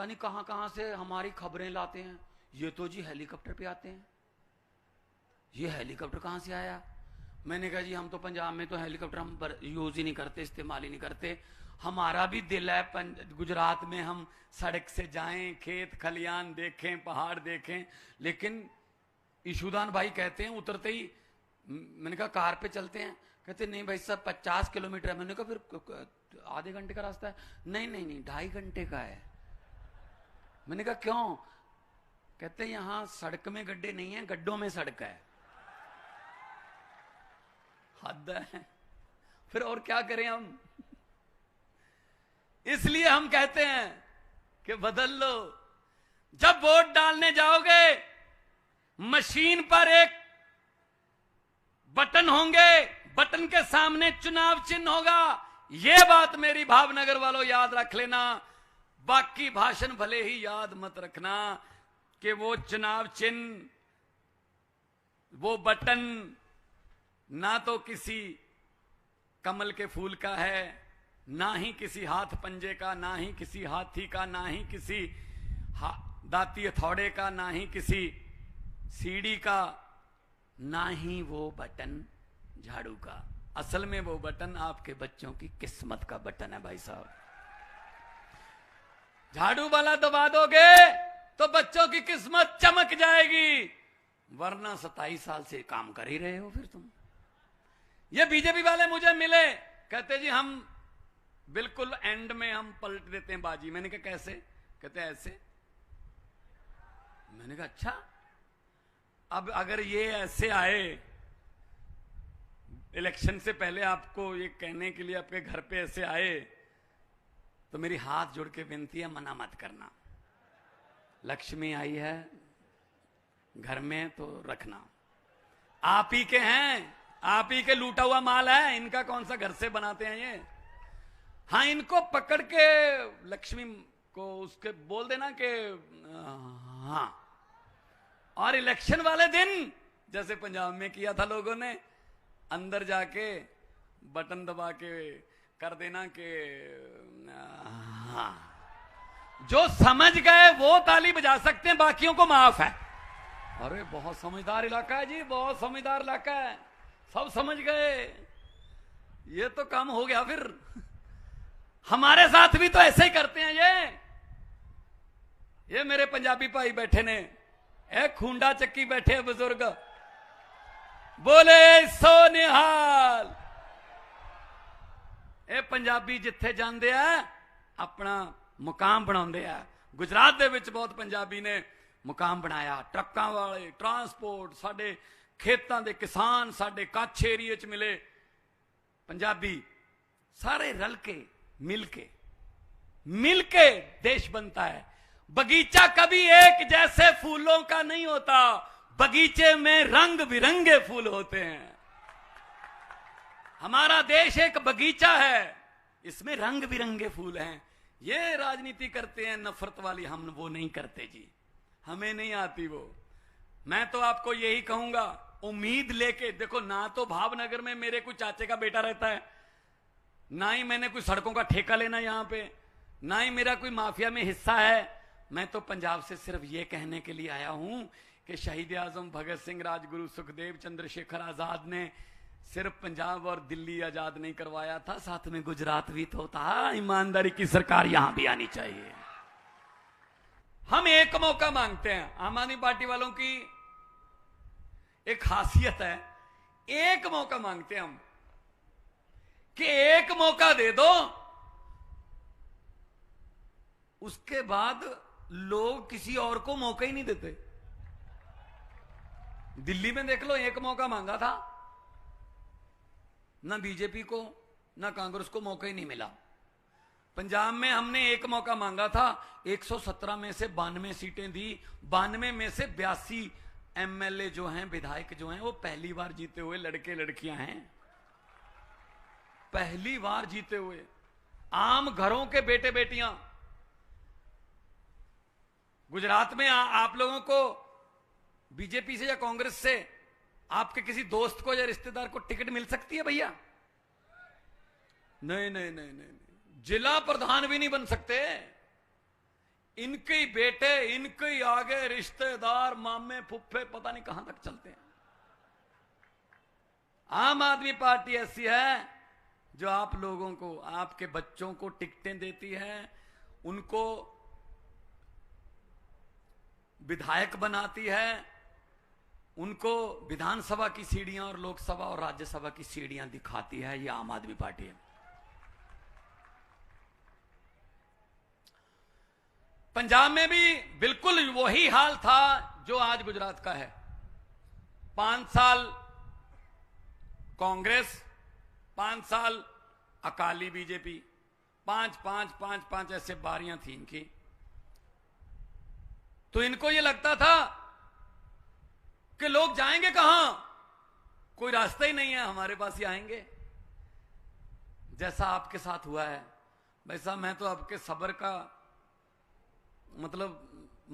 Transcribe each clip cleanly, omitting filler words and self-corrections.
पता नहीं कहां कहां से हमारी खबरें लाते हैं। ये तो जी हेलीकॉप्टर पे आते हैं, ये हेलीकॉप्टर कहां से आया? मैंने कहा जी हम तो पंजाब में तो हेलीकॉप्टर हम यूज ही नहीं करते, इस्तेमाल ही नहीं करते। हमारा भी दिल है गुजरात में हम सड़क से जाएं, खेत खलियान देखें, पहाड़ देखें, लेकिन ईशुदान भाई कहते हैं उतरते ही, मैंने कहा कार पे चलते हैं, कहते नहीं भाई साहब 50 किलोमीटर है। मैंने कहा फिर आधे घंटे का रास्ता है। नहीं नहीं नहीं 2.5 घंटे का है। मैंने कहा क्यों? कहते यहां सड़क में गड्ढे नहीं है, गड्ढों में सड़क है। हद है। फिर और क्या करें हम? इसलिए हम कहते हैं कि बदल लो। जब वोट डालने जाओगे मशीन पर एक बटन होंगे, बटन के सामने चुनाव चिन्ह होगा। यह बात मेरी भावनगर वालों याद रख लेना। बाकी भाषण भले ही याद मत रखना कि वो चुनाव चिन्ह, वो बटन ना तो किसी कमल के फूल का है, ना ही किसी हाथ पंजे का, ना ही किसी हाथी का, ना ही किसी दाती हथौड़े का, ना ही किसी सीढ़ी का, ना ही वो बटन झाड़ू का। असल में वो बटन आपके बच्चों की किस्मत का बटन है भाई साहब। झाड़ू वाला दबा दोगे तो बच्चों की किस्मत चमक जाएगी, वरना 27 साल से काम कर ही रहे हो फिर तुम। ये बीजेपी वाले मुझे मिले, कहते जी हम बिल्कुल एंड में हम पलट देते हैं बाजी। मैंने कहा कैसे? कहते ऐसे। मैंने कहा अच्छा, अब अगर ये ऐसे आए इलेक्शन से पहले आपको ये कहने के लिए आपके घर पे ऐसे आए, तो मेरी हाथ जोड़ के विनती है मना मत करना। लक्ष्मी आई है घर में तो रखना, आप ही के हैं, आप ही के लूटा हुआ माल है, इनका कौन सा घर से बनाते हैं ये। हाँ, इनको पकड़ के लक्ष्मी को उसके बोल देना कि हाँ। और इलेक्शन वाले दिन जैसे पंजाब में किया था लोगों ने, अंदर जाके बटन दबा के कर देना कि हाँ। जो समझ गए वो ताली बजा सकते हैं, बाकियों को माफ है। अरे बहुत समझदार इलाका है जी, बहुत समझदार इलाका है, सब समझ गए। ये तो काम हो गया फिर। हमारे साथ भी तो ऐसे ही करते हैं ये मेरे पंजाबी भाई बैठे ने, एक खूंडा चक्की बैठे बुजुर्ग, बोले सो निहाल। ए पंजाबी जिथे जाते हैं अपना मुकाम बनाते हैं। गुजरात दे विच बहुत पंजाबी ने मुकाम बनाया, ट्रकों वाले, ट्रांसपोर्ट, साडे खेतों के किसान, साडे कच्छ एरिए च मिले पंजाबी, सारे रल के मिल के देश बनता है। बगीचा कभी एक जैसे फूलों का नहीं होता, बगीचे में रंग बिरंगे फूल होते हैं। हमारा देश एक बगीचा है, इसमें रंग बिरंगे फूल हैं। ये राजनीति करते हैं नफरत वाली, हम वो नहीं करते जी, हमें नहीं आती वो। मैं तो आपको यही कहूंगा, उम्मीद लेके देखो ना। तो भावनगर में मेरे कोई चाचे का बेटा रहता है, ना ही मैंने कोई सड़कों का ठेका लेना यहां पे, ना ही मेरा कोई माफिया में हिस्सा है। मैं तो पंजाब से सिर्फ ये कहने के लिए आया हूं कि शहीद आजम भगत सिंह, राजगुरु सुखदेव, चंद्रशेखर आजाद ने सिर्फ पंजाब और दिल्ली आजाद नहीं करवाया था, साथ में गुजरात भी तो था। ईमानदारी की सरकार यहां भी आनी चाहिए। हम एक मौका मांगते हैं। आम आदमी पार्टी वालों की एक खासियत है, एक मौका मांगते हैं हम कि एक मौका दे दो, उसके बाद लोग किसी और को मौका ही नहीं देते। दिल्ली में देख लो, एक मौका मांगा था, ना बीजेपी को ना कांग्रेस को मौका ही नहीं मिला। पंजाब में हमने एक मौका मांगा था, 117 में से 92 सीटें दी, 92 में से 82 एमएलए जो हैं, विधायक जो हैं, वो पहली बार जीते हुए लड़के लड़कियां हैं, पहली बार जीते हुए आम घरों के बेटे बेटियां। गुजरात में आप लोगों को बीजेपी से या कांग्रेस से आपके किसी दोस्त को या रिश्तेदार को टिकट मिल सकती है भैया? नहीं नहीं नहीं नहीं, जिला प्रधान भी नहीं बन सकते। इनके ही बेटे, इनके ही आगे रिश्तेदार, मामे फुफ्फे, पता नहीं कहां तक चलते हैं। आम आदमी पार्टी ऐसी है जो आप लोगों को, आपके बच्चों को टिकटें देती है, उनको विधायक बनाती है, उनको विधानसभा की सीढ़ियां और लोकसभा और राज्यसभा की सीढ़ियां दिखाती है। ये आम आदमी पार्टी है। पंजाब में भी बिल्कुल वही हाल था जो आज गुजरात का है। 5 साल कांग्रेस, 5 साल अकाली बीजेपी, 5 ऐसे बारियां थी इनकी। तो इनको ये लगता था कि लोग जाएंगे कहां, कोई रास्ता ही नहीं है, हमारे पास ही आएंगे। जैसा आपके साथ हुआ है वैसा मैं तो आपके सब्र का मतलब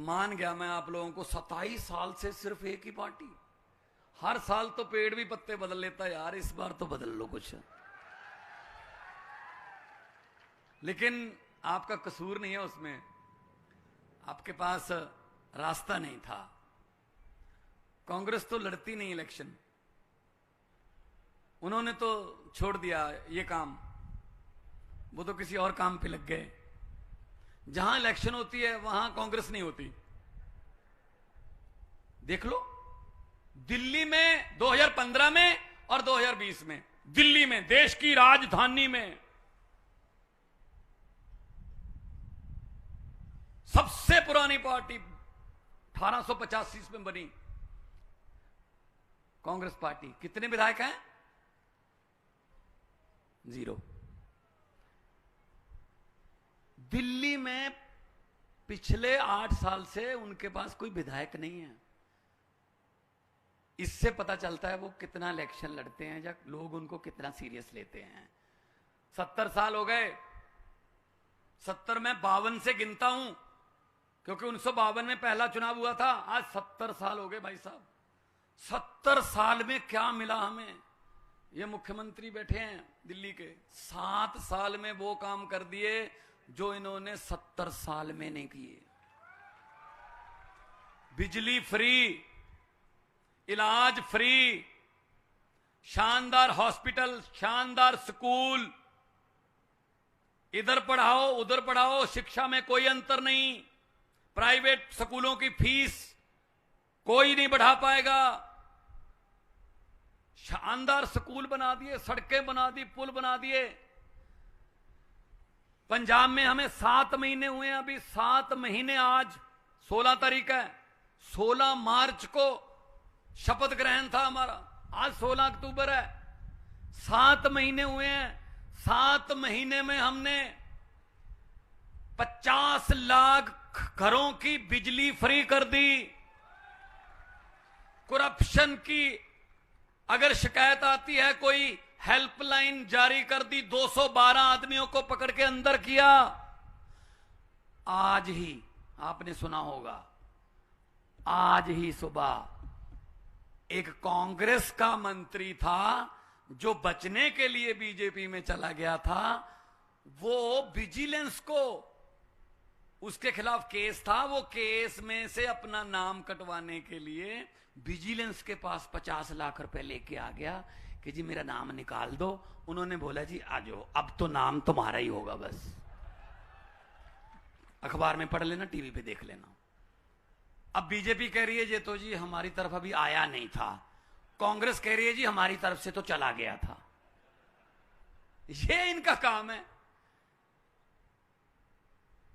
मान गया। मैं आप लोगों को 27 साल से सिर्फ एक ही पार्टी, हर साल तो पेड़ भी पत्ते बदल लेता है यार, इस बार तो बदल लो कुछ। लेकिन आपका कसूर नहीं है उसमें, आपके पास रास्ता नहीं था। कांग्रेस तो लड़ती नहीं इलेक्शन, उन्होंने तो छोड़ दिया ये काम, वो तो किसी और काम पे लग गए। जहां इलेक्शन होती है वहां कांग्रेस नहीं होती। देख लो दिल्ली में 2015 में और 2020 में, दिल्ली में, देश की राजधानी में सबसे पुरानी पार्टी 1885 में बनी कांग्रेस पार्टी, कितने विधायक हैं? 0। दिल्ली में पिछले 8 साल से उनके पास कोई विधायक नहीं है। इससे पता चलता है वो कितना इलेक्शन लड़ते हैं या लोग उनको कितना सीरियस लेते हैं। 70 साल हो गए, 70 में 52 से गिनता हूं क्योंकि 1952 में पहला चुनाव हुआ था। आज 70 साल हो गए भाई साहब। 70 साल में क्या मिला हमें? ये मुख्यमंत्री बैठे हैं दिल्ली के, 7 साल में वो काम कर दिए जो इन्होंने 70 साल में नहीं किए। बिजली फ्री, इलाज फ्री, शानदार हॉस्पिटल, शानदार स्कूल, इधर पढ़ाओ उधर पढ़ाओ, शिक्षा में कोई अंतर नहीं। प्राइवेट स्कूलों की फीस कोई नहीं बढ़ा पाएगा। शानदार स्कूल बना दिए, सड़कें बना दी, पुल बना दिए। पंजाब में हमें 7 महीने हुए हैं अभी, 7 महीने। आज 16 तारीख है, 16 मार्च को शपथ ग्रहण था हमारा, आज 16 अक्टूबर है। 7 महीने हुए हैं। 7 महीने में हमने 50 लाख घरों की बिजली फ्री कर दी। करप्शन की अगर शिकायत आती है, कोई हेल्पलाइन जारी कर दी, 212 आदमियों को पकड़ के अंदर किया। आज ही आपने सुना होगा, आज ही सुबह एक कांग्रेस का मंत्री था जो बचने के लिए बीजेपी में चला गया था। वो विजिलेंस को, उसके खिलाफ केस था, वो केस में से अपना नाम कटवाने के लिए विजिलेंस के पास 50 लाख रुपए लेके आ गया कि जी मेरा नाम निकाल दो। उन्होंने बोला जी आ जाओ, अब तो नाम तुम्हारा ही होगा, बस अखबार में पढ़ लेना, टीवी पे देख लेना। अब बीजेपी कह रही है ये तो जी हमारी तरफ अभी आया नहीं था, कांग्रेस कह रही है जी हमारी तरफ से तो चला गया था। ये इनका काम है।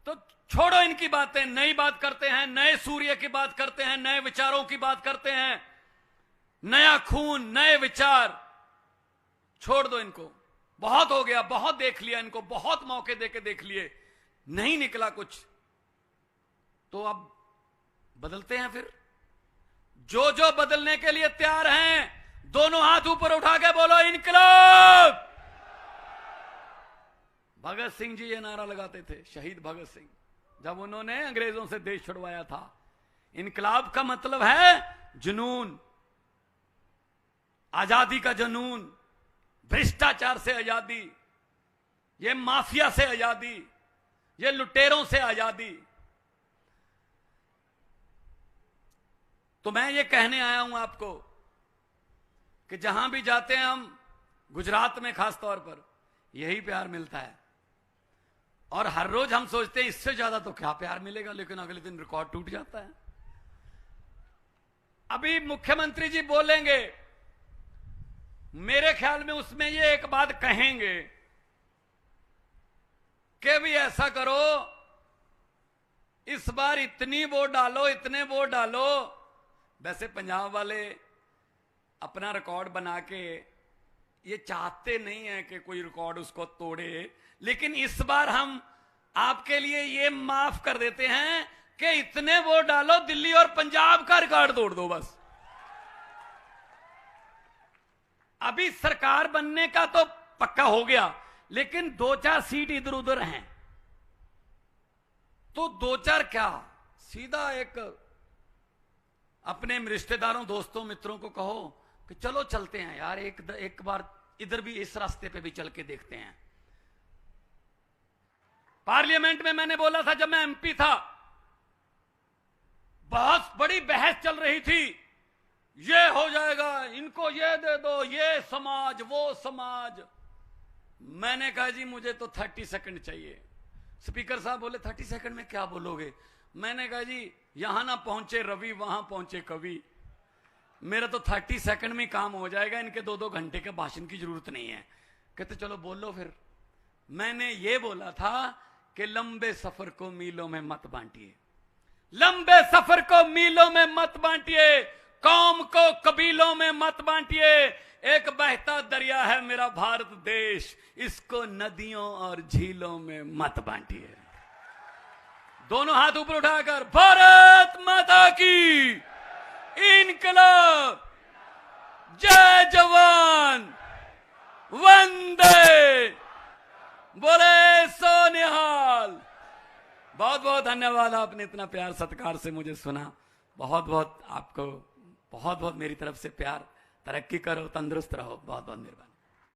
तो छोड़ो इनकी बातें, नई बात करते हैं, नए सूर्य की बात करते हैं, नए विचारों की बात करते हैं। नया खून, नए विचार, छोड़ दो इनको। बहुत हो गया, बहुत देख लिया इनको, बहुत मौके देके देख लिए, नहीं निकला कुछ, तो अब बदलते हैं। फिर जो जो बदलने के लिए तैयार हैं, दोनों हाथ ऊपर उठा के बोलो इनकलाब। भगत सिंह जी ये नारा लगाते थे, शहीद भगत सिंह, जब उन्होंने अंग्रेजों से देश छुड़वाया था। इनकलाब का मतलब है जुनून, आजादी का जुनून, भ्रष्टाचार से आजादी, ये माफिया से आजादी, ये लुटेरों से आजादी। तो मैं ये कहने आया हूं आपको कि जहां भी जाते हैं हम, गुजरात में खास तौर पर यही प्यार मिलता है। और हर रोज हम सोचते हैं इससे ज्यादा तो क्या प्यार मिलेगा, लेकिन अगले दिन रिकॉर्ड टूट जाता है। अभी मुख्यमंत्री जी बोलेंगे, मेरे ख्याल में उसमें ये एक बात कहेंगे कि भी ऐसा करो, इस बार इतनी वोट डालो, इतने वोट डालो। वैसे पंजाब वाले अपना रिकॉर्ड बना के ये चाहते नहीं है कि कोई रिकॉर्ड उसको तोड़े, लेकिन इस बार हम आपके लिए ये माफ कर देते हैं कि इतने वोट डालो, दिल्ली और पंजाब का रिकॉर्ड तोड़ दो बस। अभी सरकार बनने का तो पक्का हो गया, लेकिन 2-4 सीट इधर उधर हैं, तो 2-4 क्या, सीधा एक अपने रिश्तेदारों, दोस्तों, मित्रों को कहो कि चलो चलते हैं यार, एक बार इधर भी, इस रास्ते पे भी चल के देखते हैं। पार्लियामेंट में मैंने बोला था, जब मैं एमपी था, बहुत बड़ी बहस चल रही थी, ये हो जाएगा, इनको ये दे दो, ये समाज, वो समाज। मैंने कहा जी मुझे तो 30 सेकंड चाहिए। स्पीकर साहब बोले 30 सेकंड में क्या बोलोगे? मैंने कहा जी यहां ना पहुंचे रवि, वहां पहुंचे कवि। मेरा तो 30 सेकंड में काम हो जाएगा, इनके 2-2 घंटे के भाषण की जरूरत नहीं है। कहते चलो बोल लो फिर। मैंने ये बोला था कि लंबे सफर को मीलों में मत बांटिए, लंबे सफर को मीलों में मत बांटिए, कौम को कबीलों में मत बांटिए। एक बहता दरिया है मेरा भारत देश, इसको नदियों और झीलों में मत बांटिए। दोनों हाथ ऊपर उठाकर भारत माता की इनकलाब, जय जवान, वंदे, बोले सो निहाल। बहुत बहुत धन्यवाद, आपने इतना प्यार सत्कार से मुझे सुना। बहुत बहुत आपको बहुत बहुत मेरी तरफ से प्यार। तरक्की करो, तंदुरुस्त रहो। बहुत बहुत मेहरबानी।